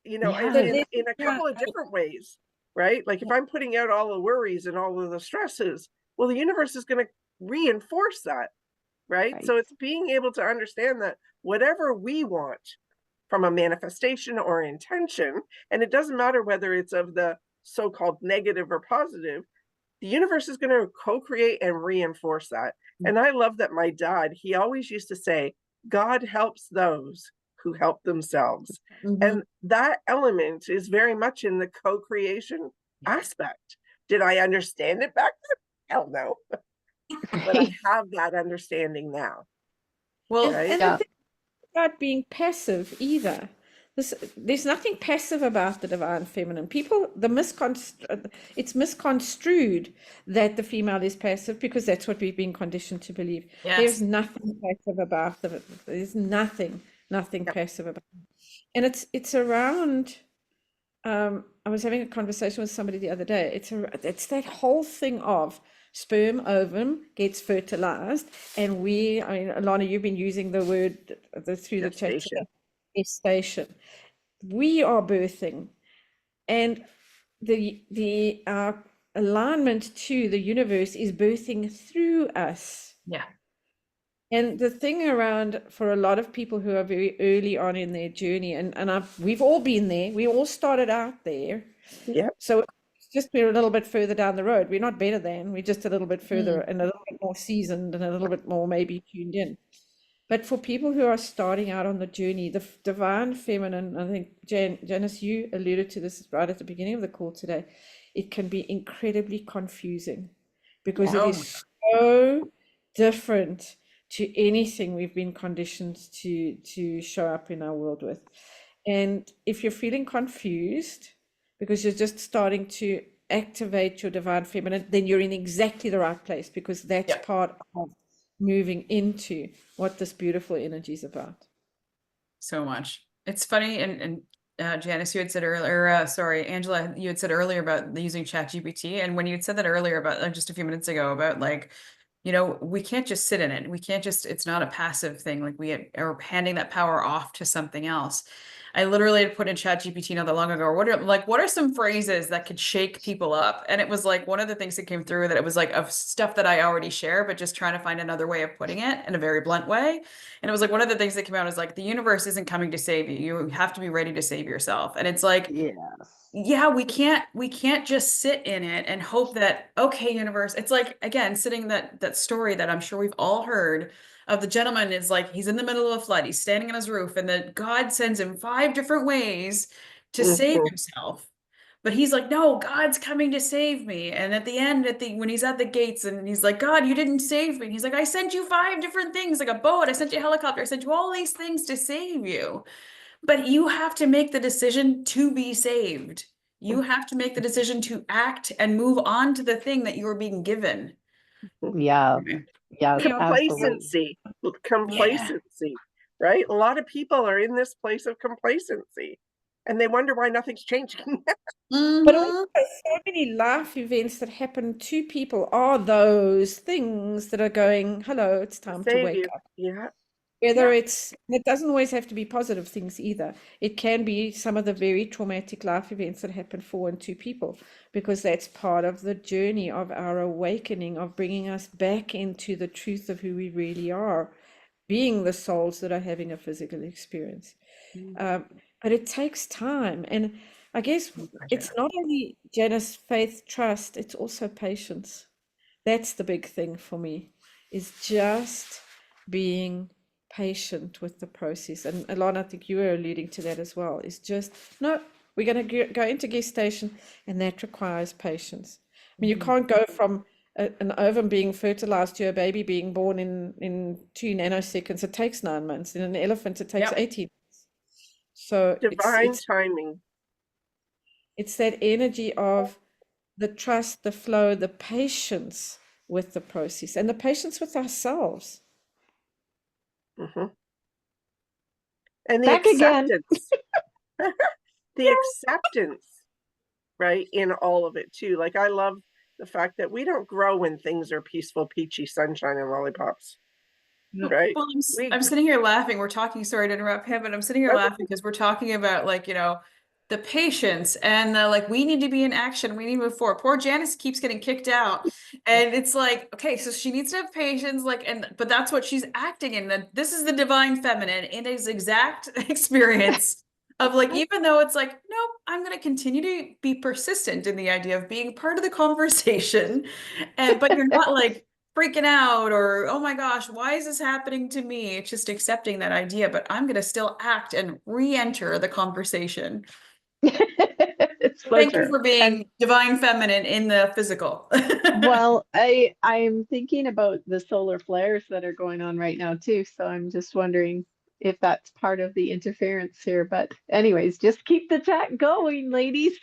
You know, Yeah. in a couple of different ways, right? Like if I'm putting out all the worries and all of the stresses, well, the universe is going to reinforce that, right? Right. So it's being able to understand that whatever we want from a manifestation or intention, and it doesn't matter whether it's of the so-called negative or positive, the universe is going to co-create and reinforce that. And I love that my dad, he always used to say, God helps those who help themselves. Mhm. And that element is very much in the co-creation aspect. Did I understand it back then? Hell no. But I Right. have that understanding now, Well, right? and the Yeah. thing about being passive either. There's nothing passive about the divine feminine. People, it's misconstrued that the female is passive because that's what we've been conditioned to believe. There's yes. nothing passive about there's nothing Yep. passive about it. And it's around, I was having a conversation with somebody the other day. It's that whole thing of sperm ovum gets fertilized, and I mean, Alana, you've been using the word through the chat Gestation. today, gestation. We are birthing, and the alignment to the universe is birthing through us. Yeah. And the thing around for a lot of people who are very early on in their journey, and we've all been there, we all started out there. Yep. So it's just we're a little bit further down the road. We're not better than, we're just a little bit further Mm. and a little bit more seasoned and a little bit more maybe tuned in. But for people who are starting out on the journey, the divine feminine, I think, Janice, you alluded to this right at the beginning of the call today, it can be incredibly confusing because Yeah. it Oh, is so different to anything we've been conditioned to show up in our world with. And if you're feeling confused because you're just starting to activate your divine feminine, then you're in exactly the right place because that's yeah. part of moving into what this beautiful energy is about. So much. It's funny, and Janice, you had said earlier, sorry, Angela, you had said earlier about using ChatGPT, and when you had said that earlier about just a few minutes ago about like, you know, we can't just sit in it. We can't just, it's not a passive thing. Like we are handing that power off to something else. I literally had put in ChatGPT not that long ago, what are some phrases that could shake people up? And it was like one of the things that came through that it was like of stuff that I already share, but just trying to find another way of putting it in a very blunt way. And it was like one of the things that came out is like the universe isn't coming to save you. You have to be ready to save yourself. And it's like, Yes. yeah, we can't just sit in it and hope that, okay, universe. It's like, again, sitting that story that I'm sure we've all heard of the gentleman is like, he's in the middle of a flood, he's standing on his roof, and that God sends him 5 different ways to save Mhm. himself. But he's like, no, God's coming to save me. And at the end, when he's at the gates and he's like, God, you didn't save me. And he's like, I sent you 5 different things, like a boat, I sent you a helicopter, I sent you all these things to save you. But you have to make the decision to be saved. You have to make the decision to act and move on to the thing that you are being given. Yeah. Okay. Yes, Yeah. absolutely. Complacency, right? A lot of people are in this place of complacency and they wonder why nothing's changing. But also, Mhm. so many life events that happen to people are those things that are going, hello, it's time to Save wake you. up. Yeah. Whether Yeah. it doesn't always have to be positive things either. It can be some of the very traumatic life events that happen for and to people, because that's part of the journey of our awakening, of bringing us back into the truth of who we really are, being the souls that are having a physical experience. But it takes time. And I guess it's not only Janice, faith, trust, it's also patience. That's the big thing for me, is just being patient with the process. And Alana, I think you were alluding to that as well, is just, no, we're going to go into gestation, and that requires patience. I mean, you can't go from an ovum being fertilized to a baby being born in 2 nanoseconds. It takes 9 months. In an elephant, it takes Yep. 18. So Divine timing. it's that energy of the trust, the flow, the patience with the process, and the patience with ourselves. Mhm. And the Back again. acceptance. The acceptance, right, in all of it too. Like I love the fact that we don't grow when things are peaceful, peachy, sunshine and lollipops. No. Right? Well, We I'm sitting here laughing. We're talking, sorry to interrupt him, but I'm sitting here laughing because we're talking about like, you know, the patience and the like, we need to be in action. We need to move forward. Poor Janice keeps getting kicked out. And it's like, okay, so she needs to have patience, like, but that's what she's acting in. That this is the divine feminine in his exact experience of like, even though it's like, nope, I'm going to continue to be persistent in the idea of being part of the conversation. But you're not like, freaking out or oh my gosh, why is this happening to me? It's just accepting that idea, but I'm going to still act and re-enter the conversation. It's So thank you pleasure. for And being divine feminine in the physical. well, I'm thinking about the solar flares that are going on right now too. So I'm just wondering if that's part of the interference here. But anyways, just keep the chat going, ladies.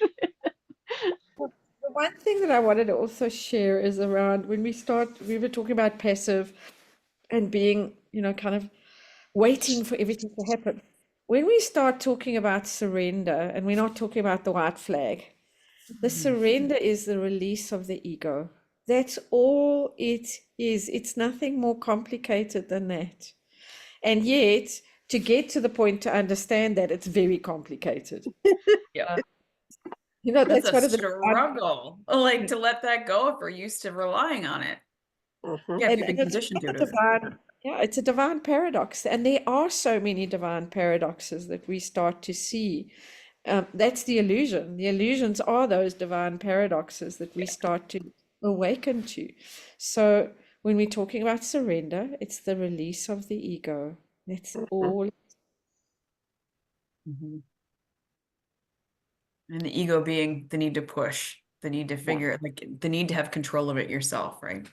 The one thing that I wanted to also share is around when we were talking about passive and being, kind of waiting for everything to happen. When we start talking about surrender, and we're not talking about the white flag, the surrender is the release of the ego. That's all it is. It's nothing more complicated than that. And yet, to get to the point to understand that, it's very complicated. Yeah. That's That's a one of the struggle. Like to let that go if we're used to relying on it. Mhm. Yeah, if and, you've and been it's conditioned what to the it. divine Yeah, it's a divine paradox, and there are so many divine paradoxes that we start to see. That's the illusion. The illusions are those divine paradoxes that we start to awaken to. So when we're talking about surrender, it's the release of the ego. That's Mhm. all. Mhm. And the ego being the need to push, the need to Yeah. figure, like the need to have control of it yourself, right?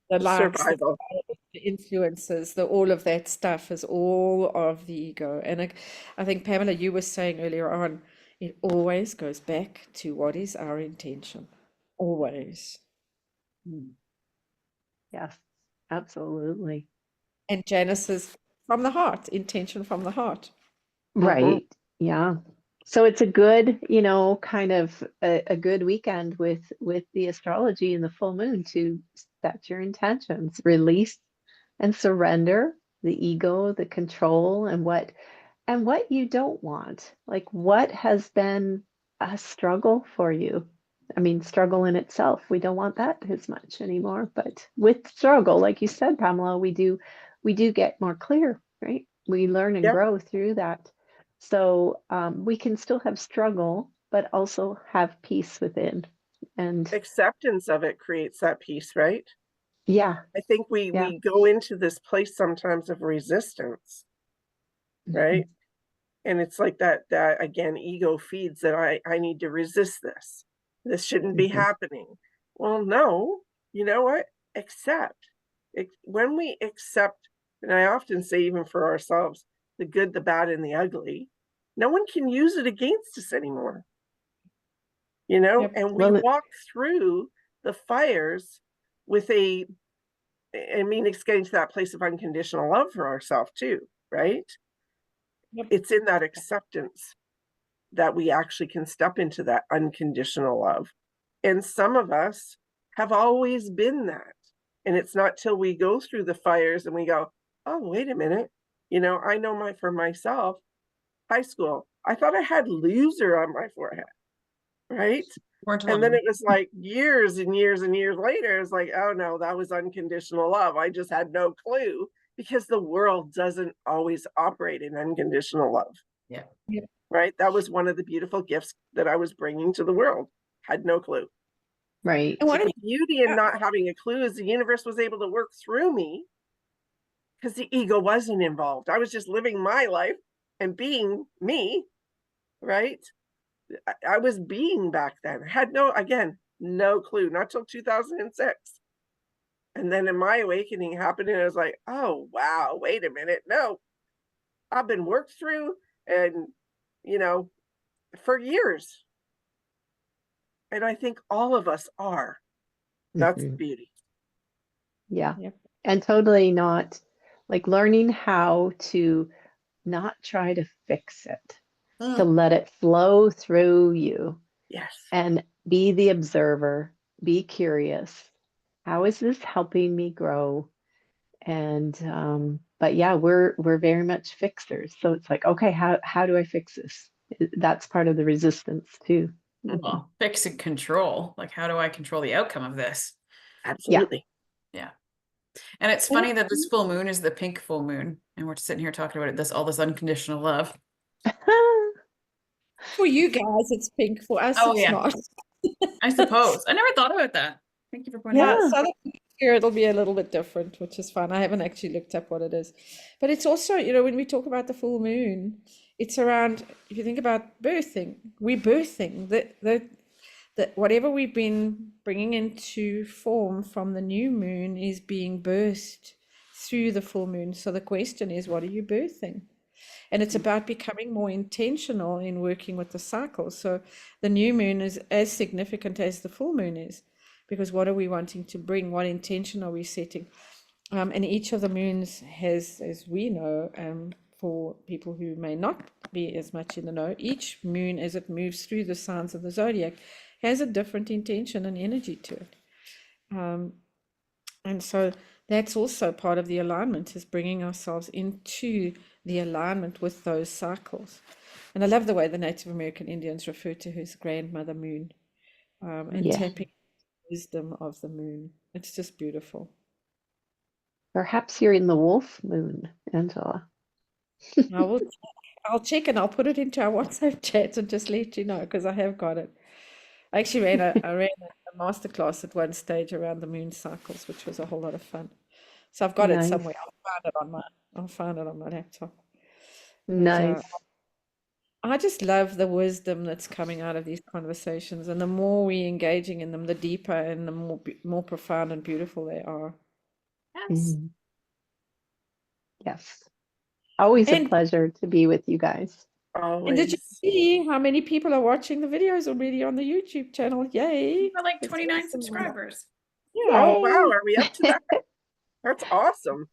The likes, the Survival. followers, the influences, the all of that stuff is all of the ego. And I think, Pamela, you were saying earlier on, it always goes back to what is our intention. Always. Mm. Yes, absolutely. And Janice is from the heart, intention from the heart. Mhm. Right. Yeah. So it's a good, kind of a good weekend with the astrology and the full moon to set your intentions, release and surrender the ego, the control, and what you don't want. Like what has been a struggle for you? I mean, struggle in itself, we don't want that as much anymore. But with struggle, like you said, Pamela, we do get more clear, right? We learn and Yep. grow through that. So we can still have struggle, but also have peace within. And Acceptance of it creates that peace, right? yeah, I think we yeah. we go into this place sometimes of resistance, Mhm. right? And it's like that again, ego feeds that I need to resist this. This shouldn't be Mhm. happening. Well, no, you know what? Accept. When we accept, and I often say even for ourselves, the good, the bad, and the ugly, no one can use it against us anymore. Yep. And we Well, walk through the fires with I mean, it's getting to that place of unconditional love for ourselves too, right? Yep. It's in that acceptance that we actually can step into that unconditional love. And some of us have always been that. And it's not till we go through the fires and we go, oh, wait a minute. I know for myself, high school, I thought I had loser on my forehead, right? Weren't And then alone. it was like years and years and years later, it's like, oh no, that was unconditional love. I just had no clue because the world doesn't always operate in unconditional love, Yeah. Yep. right? That was one of the beautiful gifts that I was bringing to the world. Had no clue. And right. But one of the beauty in the, not having a clue is the universe was able to work through me because the ego wasn't involved. I was just living my life and being me, right? I was being back then. I had again, no clue, not till 2006. And then in my awakening happened, and I was like, oh, wow, wait a minute. No, I've been worked through and, you know, for years. And I think all of us are. That's the Mhm. beauty. Yeah. yep. And totally not like learning how to not try to fix it, to Mm. let it flow through you Yes. and be the observer, be curious. How is this helping me grow? And but yeah, we're very much fixers. So it's like, okay, how do I fix this? That's part of the resistance too. Mhm. Well, fix and control. Like, how do I control the outcome of this? Yeah. Absolutely. Yeah. And it's And funny that this full moon is the pink full moon, and we're sitting here talking about it, all this unconditional love. for you guys, it's pink. For us, Oh it's yeah, not. I suppose. I never thought about that. Thank you for pointing Yeah, that out. Yeah. Southern Hemisphere, it'll be a little bit different, which is fun. I haven't actually looked up what it is. But it's also, when we talk about the full moon, it's around, if you think about birthing, we're birthing. That whatever we've been bringing into form from the new moon is being birthed through the full moon. So the question is, what are you birthing? And it's about becoming more intentional in working with the cycle. So the new moon is as significant as the full moon is, because what are we wanting to bring? What intention are we setting? And each of the moons has, as we know, for people who may not be as much in the know, each moon, as it moves through the signs of the zodiac, has a different intention and energy to it. And so that's also part of the alignment, is bringing ourselves into the alignment with those cycles. And I love the way the Native American Indians refer to her as grandmother moon, and Yeah. tapping wisdom of the moon. It's just beautiful. Perhaps you're in the wolf moon, Angela. I will check. I'll check and I'll put it into our WhatsApp chat and just let you know because I have got it. I actually I ran a masterclass at one stage around the moon cycles, which was a whole lot of fun. So I've got it Nice. somewhere. I'll find it on my laptop. But Nice. I just love the wisdom that's coming out of these conversations, and the more we're engaging in them, the deeper and the more profound and beautiful they are. Yes. Mhm. Yes. Always a And pleasure to be with you guys. and did you Always. see how many people are watching the videos already on the YouTube channel? Yay! We're like It's 29 awesome. subscribers. Yeah. Oh, wow. Yay! Are we up to that? That's awesome.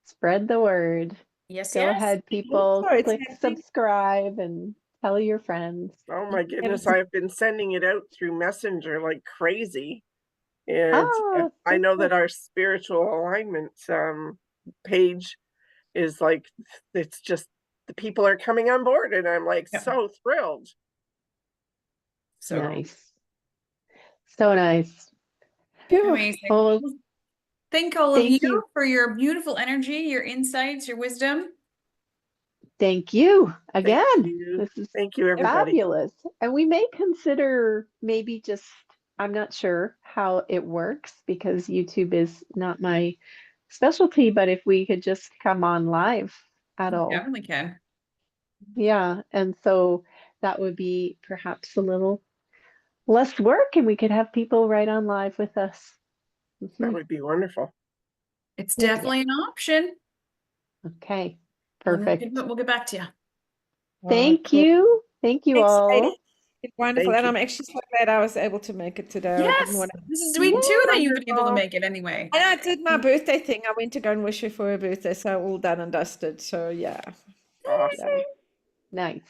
Spread the word. Yes, Go yes. ahead, people. So it's Click happening. subscribe and tell your friends. Oh my And goodness. it's I've been sending it out through Messenger like crazy. And Oh, I so know that cool. our spiritual alignment page is like, it's just the people are coming on board, and I'm like Yep. so thrilled. So Nice. So nice. Phew. Amazing. Well, Well, thank all of you thank you. for your beautiful energy, your insights, your wisdom. Thank you thank again. you. This is Thank you, everybody. fabulous. And we may consider maybe just, I'm not sure how it works because YouTube is not my specialty, but if we could just come on live at You all. definitely can. Yeah. And so that would be perhaps a little less work and we could have people right on live with us. That Mhm. would be wonderful. It's Yeah. definitely an option. Okay. When we Perfect. can, we'll get back to you. Thank Cool. you. Thank you Thanks, all. ladies. It's wonderful. Thank And you. I'm actually so glad I was able to make it today. I didn't Yes, want to. this is Yay. week 2 that you've been able to Wonderful. make it anyway. And I did my birthday thing. I went to go and wish her for her birthday, so all done and dusted. So yeah. Awesome. Yeah. Nice.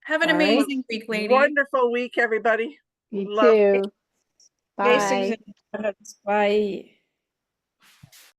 Have an All right. amazing week, lady. Wonderful week, everybody. You Love. too. Blessings Bye. and abundance. Bye.